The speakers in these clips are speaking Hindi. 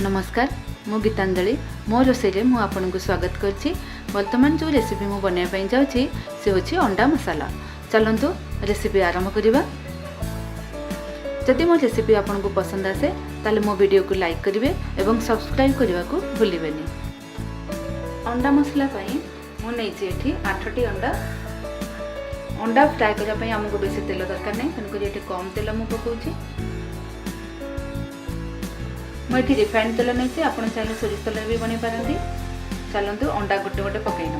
नमस्कार मु गीतांजलि मो रोषे मु आपन को स्वागत करछि। वर्तमान जो रेसिपी मु बनाया पई जाउछि से होछि अंडा मसाला। चलंतु रेसिपी आरंभ करिबा। जदि मो रेसिपी आपन को पसंद आसे ताले मो वीडियो को लाइक करिवे एवं सब्सक्राइब करबा को भूलिबेनी। अंडा मसाला पई मु नेछि एठी 8टी अंडा फ्राई करबा पई हमको बेसी तेल दरकार नै, तनको एठी कम तेल मु पकोछि। मुझे रिफाइंड तेल नहीं, आप चाहिए सोरिष तेल भी बन पारती। चलतु अंडा गोटे गोटे पकई ना।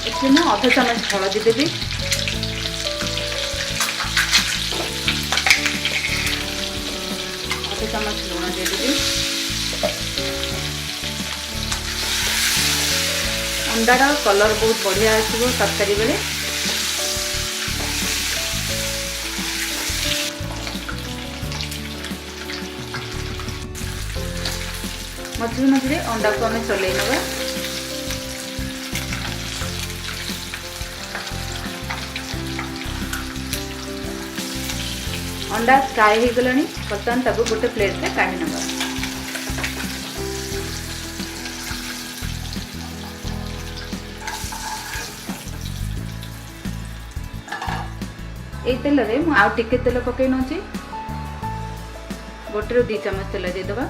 इसमें मुझे अध चामच हलदी देवी, चमच लुण देदेवी। अंडार कलर बहुत बढ़िया आसो तरकारी बेले। मझे मझे अंडा को आम चल ना। अंडा फ्राए हो गलानी, बर्तमान ताको गोटे प्लेट रे काढ़ी नबा। ए तेल रे मु आउ टिके तेल पकई नछि। गोटे रो 2 चम्मच तेल दे दबा।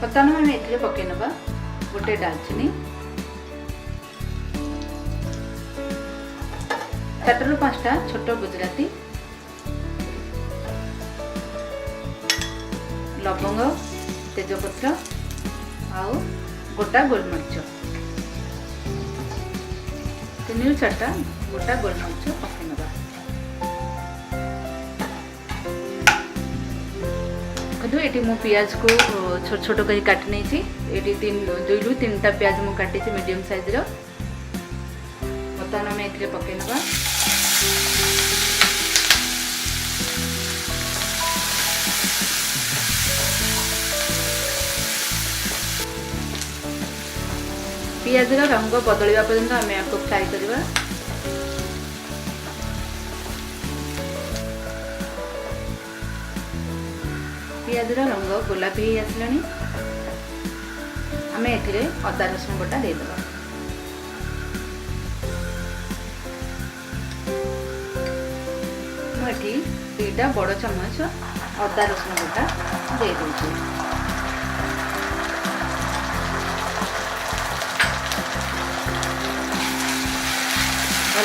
बर्तमान हम एथिरे पकई नबा गोटे दालचीनी, 4 ରୁ 5टा छोट गुजराती, लवंग, तेजपत्र आउ गोटा गोलमरिच, 3 ରୁ 4टा गोटा गोलमरिच पकई नबा। देखो एटी मु प्याज को छोट छोट करी काटि नै छी। एटी 2 ରୁ 3टा प्याज मु काटि छी मीडियम साइज रो। बर्तमान हम एथिरे पकई नबा। पियाज रंग बदलवा पर्यंत आम आपको फ्राई करवा। पियाज रंग गोलापी हो आसलानी। आम एथिरे अदा रसुण बटा देदेबा। मुझे 2टा बड़ चम्मच अदा रसुण बटा दे दूँ।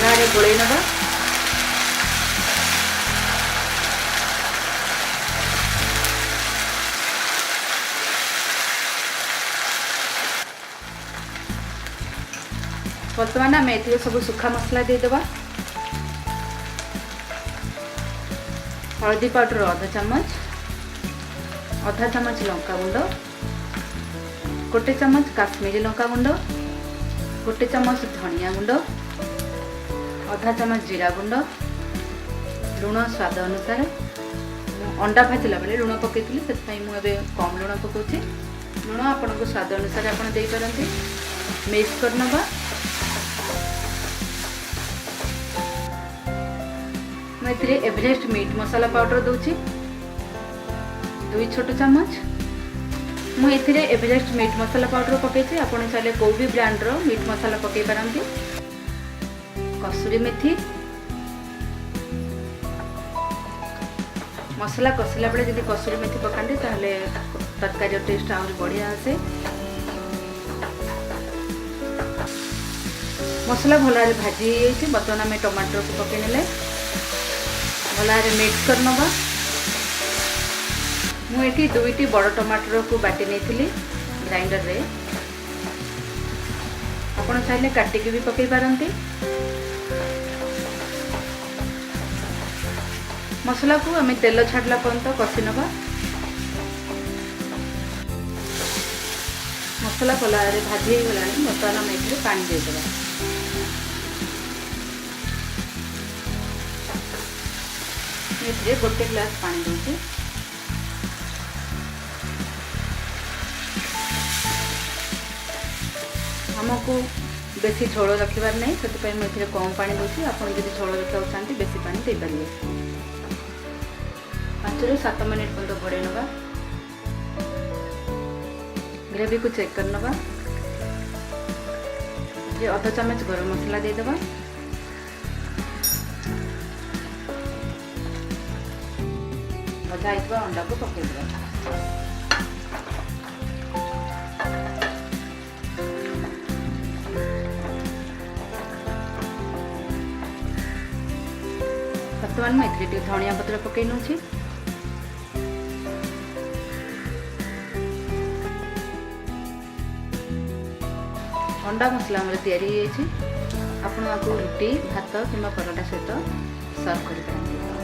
भल गोल नवा। बर्तमान आम ए सब सुखा मसला देदेबा। हल्दी पाउडर आधा चामच, आधा चामच लंका गुंड, 1 चामच काश्मीरी लंका गुंड, 1 चामच धनिया गुंड, आधा चामच जीरा गुंड, लुण स्वाद अनुसार। अंडा भाजला बेले लुण पकई से मुझे कम लुण पकाउछि। लुण आपण को स्वाद अनुसार आपण दे पारंती। मिक्स कर नबा। मैं एवरेस्ट मीट मसाला पाउडर दूची 2 छोट चम्मच। मुझे एवरेस्ट मीट मसाला पाउडर पकई। आपड़ चाहिए कौ भी ब्रांड रो मीट मसाला पकई पारंती। कसूरी मेथी, मसला कसिला बेले जदि कसूरी मेथी पकाते ताहले तरकारी टेस्ट आहुरी बढ़िया आसे। मसला भल भाजी होती। बर्तमान आम टमाटर को पकई नेले भल मिक्स कर नबा। मुझे 2टी बड़ टमाटर को बाटी नहीं ग्राइंडर रे। आपड़ चाहिए काटिकी भी पकई पारंती। मसला को आम तेल छाड़ला पर्यंत कषि नबा। मसला भल भाजी हो गला। बर्तमान आम ए पानी देदेबा। ये गोटे ग्लास पानी दूसरी आमको बेसी झोल रखार नहीं से मुझे कम पानी दूसरी आप झोल रखा चाहते बेसी पानी दे पारे 5 ରୁ 7 मिनट पर्यटन घोड़े नवा ग्रेवी को चेक कर नवा ये आधा चम्मच गरम मसला दे देबा भजा होता अंडा को पकड़ देगा बर्तमान में एथरे धनिया पत्र पकई नौछि अंडा मसला हमर तैयारी होई छि आपण आपको रोटी भात किंवा परोटा सहित सर्व कर पारंती।